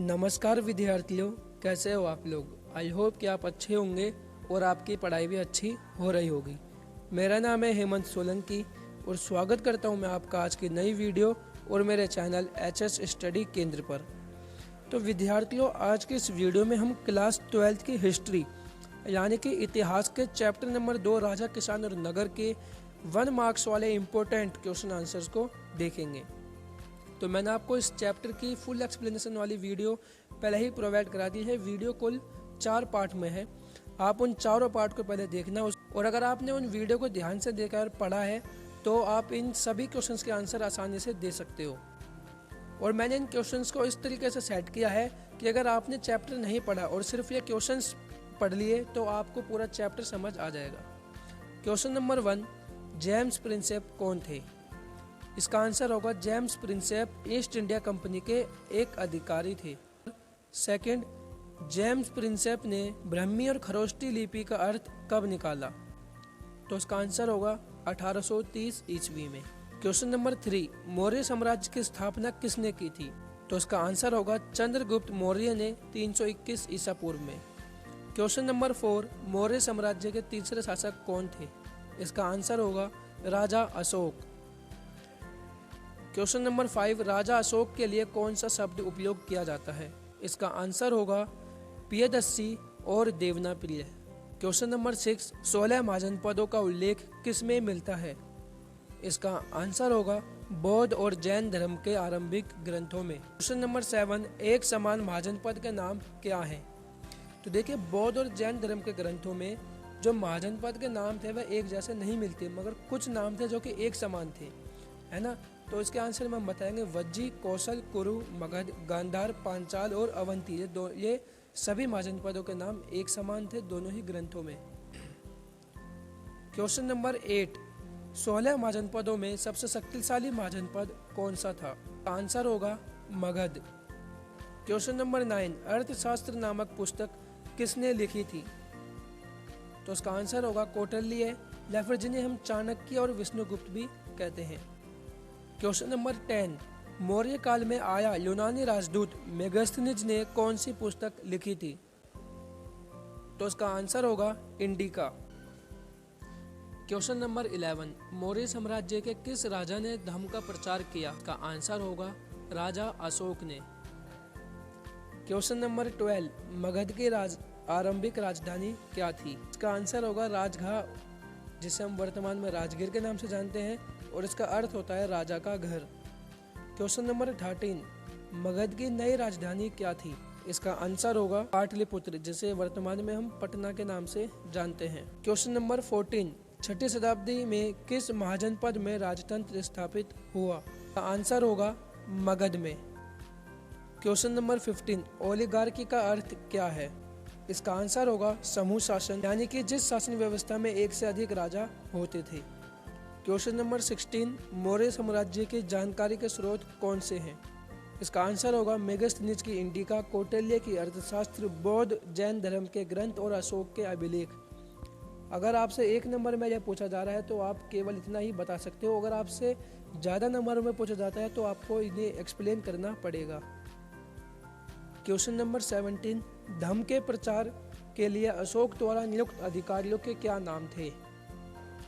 नमस्कार विद्यार्थियों, कैसे हो आप लोग। आई होप कि आप अच्छे होंगे और आपकी पढ़ाई भी अच्छी हो रही होगी। मेरा नाम है हेमंत सोलंकी और स्वागत करता हूं मैं आपका आज की नई वीडियो और मेरे चैनल एचएस स्टडी केंद्र पर। तो विद्यार्थियों, आज के इस वीडियो में हम क्लास 12 की हिस्ट्री यानी कि इतिहास के चैप्टर नंबर 2 राजा, किसान और नगर के 1 मार्क्स वाले इम्पोर्टेंट क्वेश्चन आंसर्स को देखेंगे। तो मैंने आपको इस चैप्टर की फुल एक्सप्लेनेशन वाली वीडियो पहले ही प्रोवाइड करा दी है। वीडियो कुल 4 पार्ट में है, आप उन चारों पार्ट को पहले देखना। और अगर आपने उन वीडियो को ध्यान से देखा और पढ़ा है तो आप इन सभी क्वेश्चंस के आंसर आसानी से दे सकते हो। और मैंने इन क्वेश्चंस को इस तरीके से सेट किया है कि अगर आपने चैप्टर नहीं पढ़ा और सिर्फ ये क्वेश्चंस पढ़ लिए तो आपको पूरा चैप्टर समझ आ जाएगा। क्वेश्चन नंबर 1, जेम्स प्रिंसेप कौन थे। इसका आंसर होगा James Prinsep east India company के एक अधिकारी थे। सेकंड, जेम्स प्रिंसेप ने ब्राह्मी और खरोष्टी लिपि का अर्थ कब निकाला। तो इसका आंसर होगा 1830 ईस्वी में। क्वेश्चन नंबर 3, मौर्य साम्राज्य की स्थापना किसने की थी। तो इसका आंसर होगा चंद्रगुप्त मौर्य ने 321 ईसा पूर्व में। क्वेश्चन नंबर 4, मौर्य साम्राज्य के तीसरे शासक कौन थे। इसका आंसर होगा राजा अशोक। क्वेश्चन नंबर 5, राजा अशोक के लिए कौन सा शब्द उपयोग किया जाता है। इसका आंसर होगा प्रियदर्शी और देवनाप्रिय। क्वेश्चन नंबर 6, 16 महाजनपदों का उल्लेख किस में मिलता है। इसका आंसर होगा बौद्ध और जैन धर्म के आरंभिक ग्रंथों में। क्वेश्चन नंबर 7, एक समान महाजनपद के नाम क्या है। तो देखिए, बौद्ध और जैन धर्म के ग्रंथों में जो महाजनपद के नाम थे वह एक जैसे नहीं मिलते, मगर कुछ नाम थे जो कि एक समान थे, है ना। तो इसके आंसर में हम बताएंगे वज्जी, कौशल, कुरु, मगध, गांधार, पांचाल और अवंती। ये सभी महाजनपदों के नाम एक समान थे दोनों ही ग्रंथों में। क्वेश्चन नंबर 8, 16 महाजनपदों में सबसे शक्तिशाली महाजनपद कौन सा था। आंसर होगा मगध। क्वेश्चन नंबर 9, अर्थशास्त्र नामक पुस्तक किसने लिखी थी। तो इसका आंसर होगा कौटिल्य, या फिर जिन्हें हम चाणक्य और विष्णुगुप्त भी कहते हैं। क्वेश्चन नंबर 10, मौर्य काल में आया यूनानी राजदूत मेगास्थनीज ने कौन सी पुस्तक लिखी थी। तो इसका आंसर होगा इंडिका। क्वेश्चन नंबर 11, मौर्य साम्राज्य के किस राजा ने धर्म का प्रचार किया। इसका आंसर होगा राजा अशोक ने। क्वेश्चन नंबर 12, मगध की आरंभिक राजधानी क्या थी। इसका आंसर होगा राजगृह, जिसे हम वर्तमान में राजगीर के नाम से जानते हैं, और इसका अर्थ होता है राजा का घर। क्वेश्चन नंबर 13, मगध की नई राजधानी क्या थी। इसका आंसर होगा पाटलिपुत्र, जिसे वर्तमान में हम पटना के नाम से जानते हैं। क्वेश्चन नंबर 14, 6ठी शताब्दी में किस महाजनपद में राजतंत्र स्थापित हुआ। आंसर होगा मगध में। क्वेश्चन नंबर 15, ओलिगार्की का अर्थ क्या है। इसका आंसर होगा समूह शासन, यानी कि जिस शासन व्यवस्था में एक से अधिक राजा होते थे। क्वेश्चन नंबर 16, मौर्य साम्राज्य की जानकारी के स्रोत कौन से हैं। इसका आंसर होगा मेगास्थनीज की इंडिका, कौटिल्य की अर्थशास्त्र, बौद्ध जैन धर्म के ग्रंथ और अशोक के अभिलेख। अगर आपसे 1 नंबर में यह पूछा जा रहा है तो आप केवल इतना ही बता सकते हो। अगर आपसे ज़्यादा नंबर में पूछा जाता है तो आपको इन्हें एक्सप्लेन करना पड़ेगा। क्वेश्चन नंबर 17, धर्म के प्रचार के लिए अशोक द्वारा नियुक्त अधिकारियों के क्या नाम थे।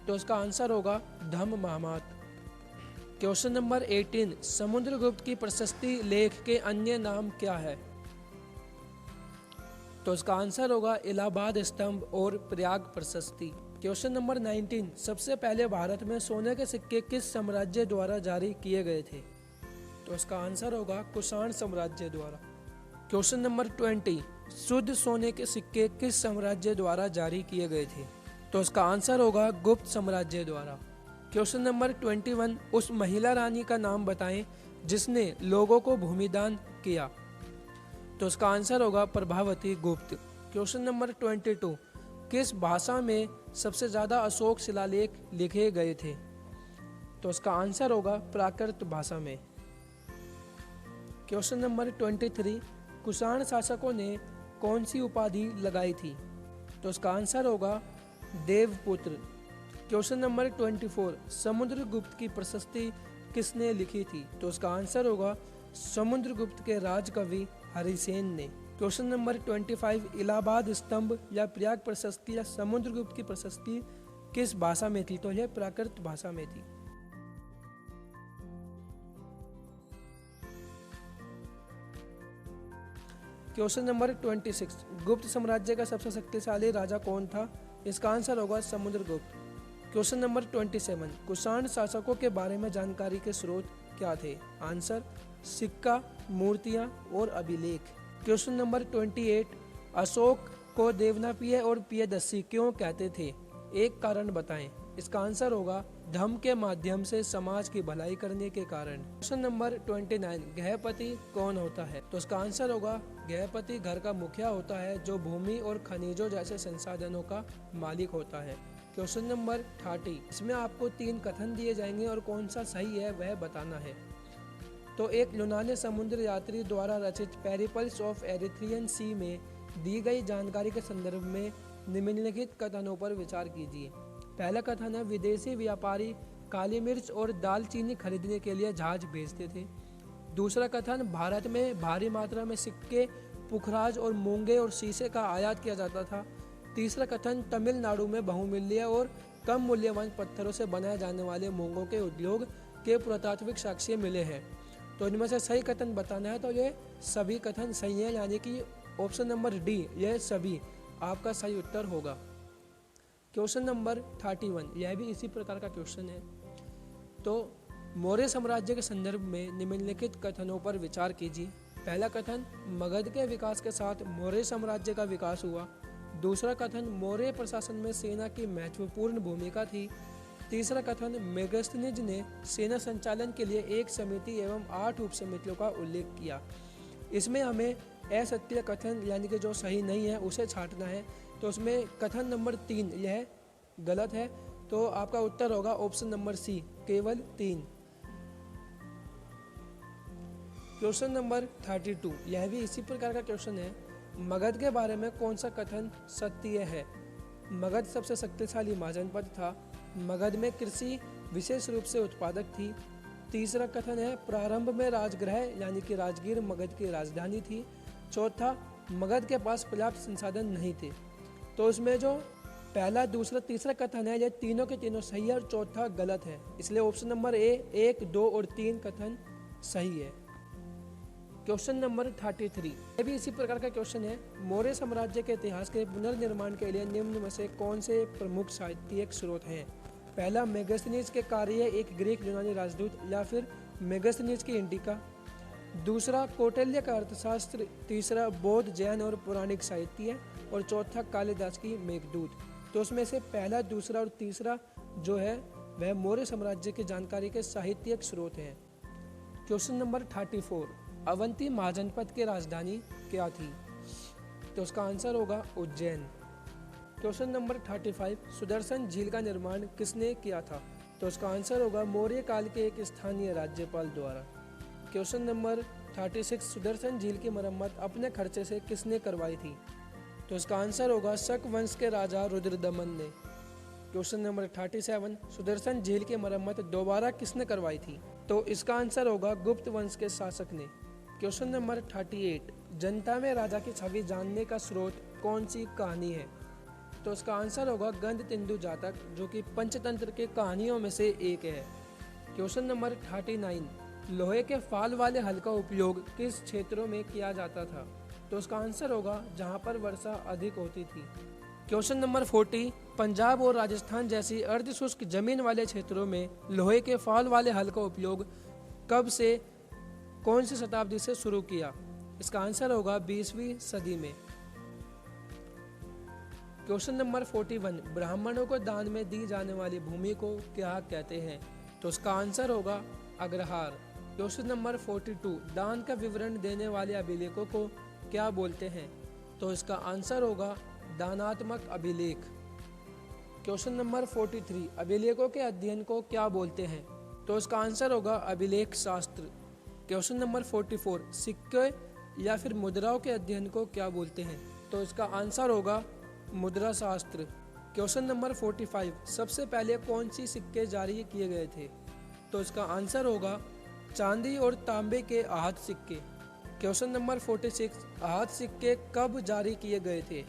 तो इसका आंसर होगा धम्म महमत। क्वेश्चन नंबर 18, समुद्रगुप्त की प्रशस्ति लेख के अन्य नाम क्या है। तो इसका आंसर होगा इलाहाबाद स्तंभ और प्रयाग प्रशस्ति। क्वेश्चन नंबर 19, सबसे पहले भारत में सोने के सिक्के किस साम्राज्य द्वारा जारी किए गए थे। तो इसका आंसर होगा कुषाण साम्राज्य द्वारा। क्वेश्चन नंबर 20, शुद्ध सोने के सिक्के किस साम्राज्य द्वारा जारी किए गए थे। तो इसका आंसर होगा गुप्त साम्राज्य द्वारा। क्वेश्चन नंबर 21, उस महिला रानी का नाम बताएं जिसने लोगों को भूमिदान किया। तो इसका आंसर होगा प्रभावती गुप्त। क्वेश्चन नंबर 22, किस भाषा में सबसे ज्यादा अशोक शिलालेख लिखे गए थे। तो इसका आंसर होगा प्राकृत भाषा में। क्वेश्चन नंबर 23, कुषाण शासकों ने कौन सी उपाधि लगाई थी। तो इसका आंसर होगा देवपुत्र। क्वेश्चन नंबर 24, समुद्रगुप्त की प्रशस्ति किसने लिखी थी। तो इसका आंसर होगा समुद्रगुप्त के राजकवि हरिसेन ने। क्वेश्चन नंबर 25, इलाहाबाद स्तंभ या प्रयाग प्रशस्ति या समुद्रगुप्त की प्रशस्ति किस भाषा में थी? तो यह प्राकृत भाषा में थी। क्वेश्चन नंबर 26, गुप्त साम्राज्य का सबसे शक्तिशाली राजा कौन था? इसका आंसर होगा समुद्रगुप्त। क्वेश्चन नंबर 27, कुषाण शासकों के बारे में जानकारी के स्रोत क्या थे? आंसर सिक्का, मूर्तियां और अभिलेख। क्वेश्चन नंबर 28, अशोक को देवनापिय और पियदस्सी क्यों कहते थे? एक कारण बताएं। इसका आंसर होगा धर्म के माध्यम से समाज की भलाई करने के कारण। क्वेश्चन नंबर 29, गृहपति कौन होता है? तो इसका आंसर होगा गृहपति घर का मुखिया होता है जो भूमि और खनिजों जैसे संसाधनों का मालिक होता है। क्वेश्चन नंबर 30, इसमें आपको 3 कथन दिए जाएंगे और कौन सा सही है वह बताना है। तो एक यूनानी समुद्र यात्री द्वारा रचित पेरिपल्स ऑफ एरिथ्रियन सी में दी गई जानकारी के संदर्भ में निम्नलिखित कथनों पर विचार कीजिए। पहला कथन है, विदेशी व्यापारी काली मिर्च और दालचीनी खरीदने के लिए जहाज भेजते थे। दूसरा कथन, भारत में भारी मात्रा में सिक्के, पुखराज और मूंगे और शीशे का आयात किया जाता था। तीसरा कथन, तमिलनाडु में बहुमूल्य और कम मूल्यवान पत्थरों से बनाए जाने वाले मूंगों के उद्योग के पुरातात्विक साक्ष्य मिले हैं। तो इनमें से सही कथन बताना है, तो ये सभी कथन सही है, यानी कि ऑप्शन नंबर डी यह सभी आपका सही उत्तर होगा। क्वेश्चन नंबर 31, यह भी इसी प्रकार का क्वेश्चन है। तो मौर्य साम्राज्य के संदर्भ में निम्नलिखित कथनों पर विचार कीजिए। पहला कथन, मगध के विकास के साथ मौर्य साम्राज्य का विकास हुआ। दूसरा कथन, मौर्य प्रशासन में सेना की महत्वपूर्ण भूमिका थी। तीसरा कथन, मेगस्थनीज ने सेना संचालन के लिए एक समिति एवं 8 उप समितियों का उल्लेख किया। इसमें हमें असत्य कथन यानी कि जो सही नहीं है उसे छांटना है। तो उसमें कथन नंबर 3 यह गलत है, तो आपका उत्तर होगा ऑप्शन नंबर सी, केवल 3। क्वेश्चन नंबर 32, यह भी इसी प्रकार का क्वेश्चन है। मगध के बारे में कौन सा कथन सत्य है? मगध सबसे शक्तिशाली महाजनपद था। मगध में कृषि विशेष रूप से उत्पादक थी। तीसरा कथन है, प्रारंभ में राजगृह यानी कि राजगीर मगध की राजधानी थी। चौथा, मगध के पास पर्याप्त संसाधन नहीं थे। तो इसमें जो पहला, दूसरा, तीसरा कथन है ये तीनों के तीनों सही है और चौथा गलत है, इसलिए ऑप्शन नंबर ए 1, 2 और 3 कथन सही है। क्वेश्चन नंबर 33, यह भी इसी प्रकार का क्वेश्चन है। मौर्य साम्राज्य के इतिहास के पुनर्निर्माण के लिए निम्न में से कौन से प्रमुख साहित्यिक स्रोत हैं? पहला, मेगस्थनीज के कार्य एक ग्रीक यूनानी राजदूत या फिर मेगस्थनीज की इंडिका। दूसरा, कौटिल्य का अर्थशास्त्र। तीसरा, बौद्ध, जैन और पौराणिक साहित्य। और चौथा, कालिदास की मेघदूत। तो उसमें से पहला, दूसरा और तीसरा जो है वह मौर्य साम्राज्य की जानकारी के साहित्यिक स्रोत हैं। क्वेश्चन नंबर 34, अवंती महाजनपद की राजधानी क्या थी? तो उसका आंसर होगा उज्जैन। क्वेश्चन नंबर 35, सुदर्शन झील का निर्माण किसने किया था? तो उसका आंसर होगा मौर्य काल के एक स्थानीय राज्यपाल द्वारा। क्वेश्चन नंबर 36, सुदर्शन झील की मरम्मत अपने खर्चे से किसने करवाई थी? तो इसका आंसर होगा शक वंश के राजा रुद्रदमन ने। क्वेश्चन नंबर 37, सुदर्शन झील की मरम्मत दोबारा किसने करवाई थी? तो इसका आंसर होगा गुप्त वंश के शासक ने। क्वेश्चन नंबर 38, जनता में राजा की छवि जानने का स्रोत कौन सी कहानी है? तो इसका आंसर होगा गंधतिंदु जातक, जो कि पंचतंत्र के कहानियों में से एक है। क्वेश्चन नंबर 39, लोहे के फाल वाले हल का उपयोग किस क्षेत्रों में किया जाता था? तो उसका आंसर होगा जहां पर वर्षा अधिक होती थी। क्वेश्चन नंबर 40, पंजाब और राजस्थान जैसी अर्धशुष्क जमीन वाले क्षेत्रों में लोहे के फाल वाले हल का उपयोग कब से कौन सी शताब्दी से शुरू किया? इसका आंसर होगा 20वीं सदी में। क्वेश्चन नंबर 41, ब्राह्मणों को दान में दी जाने वाली भूमि को क्या कहते हैं? तो उसका आंसर होगा अग्रहार। क्वेश्चन नंबर 42, दान का विवरण देने वाले अभिलेखों को क्या बोलते हैं? तो इसका आंसर होगा दानात्मक अभिलेख। क्वेश्चन नंबर 43, अभिलेखों के अध्ययन को क्या बोलते हैं? तो इसका आंसर होगा अभिलेख शास्त्र। क्वेश्चन नंबर 44, सिक्के या फिर मुद्राओं के अध्ययन को क्या बोलते हैं? तो इसका आंसर होगा मुद्रा शास्त्र। क्वेश्चन नंबर 45, सबसे पहले कौन सी सिक्के जारी किए गए थे? तो इसका आंसर होगा चांदी और तांबे के आहत सिक्के। क्वेश्चन नंबर 46, आहत सिक्के कब जारी किए गए थे?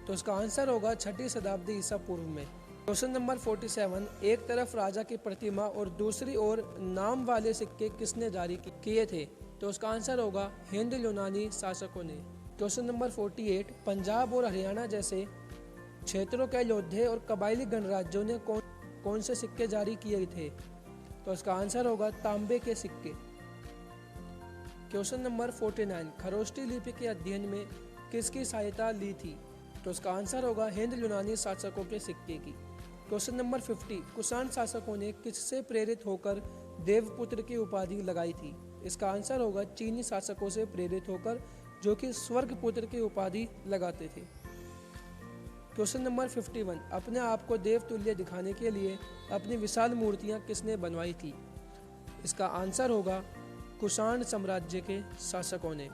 तो इसका आंसर होगा 6ठी शताब्दी ईसा पूर्व में। क्वेश्चन नंबर 47, एक तरफ राजा की प्रतिमा और दूसरी ओर नाम वाले सिक्के किसने जारी किए थे? तो उसका आंसर होगा हिंद यूनानी शासकों ने। क्वेश्चन नंबर 48, पंजाब और हरियाणा जैसे क्षेत्रों के योद्धे और कबायली गणराज्यों ने कौन से सिक्के जारी किए थे? तो इसका आंसर होगा तांबे के सिक्के। क्वेश्चन नंबर 49, खरोष्टी लिपि के अध्ययन में किसकी सहायता ली थी? तो इसका आंसर होगा हिंद यूनानी शासकों के सिक्के की। क्वेश्चन नंबर 50, कुषाण शासकों ने किससे प्रेरित होकर देवपुत्र की उपाधि लगाई थी? इसका आंसर होगा चीनी शासकों से प्रेरित होकर, जो कि स्वर्गपुत्र की उपाधि लगाते थे। क्वेश्चन नंबर 51, अपने आप को देवतुल्य दिखाने के लिए अपनी विशाल मूर्तियां किसने बनवाई थी? इसका आंसर होगा कुषाण साम्राज्य के शासकों ने।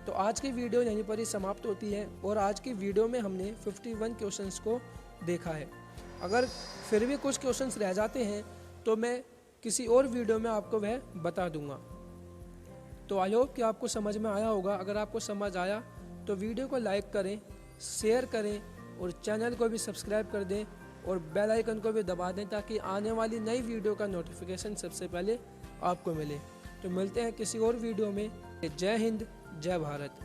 तो आज की वीडियो यहीं पर ही समाप्त होती है और आज की वीडियो में हमने 51 क्वेश्चंस को देखा है। अगर फिर भी कुछ क्वेश्चंस रह जाते हैं तो मैं किसी और वीडियो में आपको वह बता दूंगा। तो आई होप कि आपको समझ में आया होगा। अगर आपको समझ आया तो वीडियो को लाइक करें, शेयर करें और चैनल को भी सब्सक्राइब कर दें और बेल आइकन को भी दबा दें ताकि आने वाली नई वीडियो का नोटिफिकेशन सबसे पहले आपको मिले। तो मिलते हैं किसी और वीडियो में। जय हिंद, जय भारत।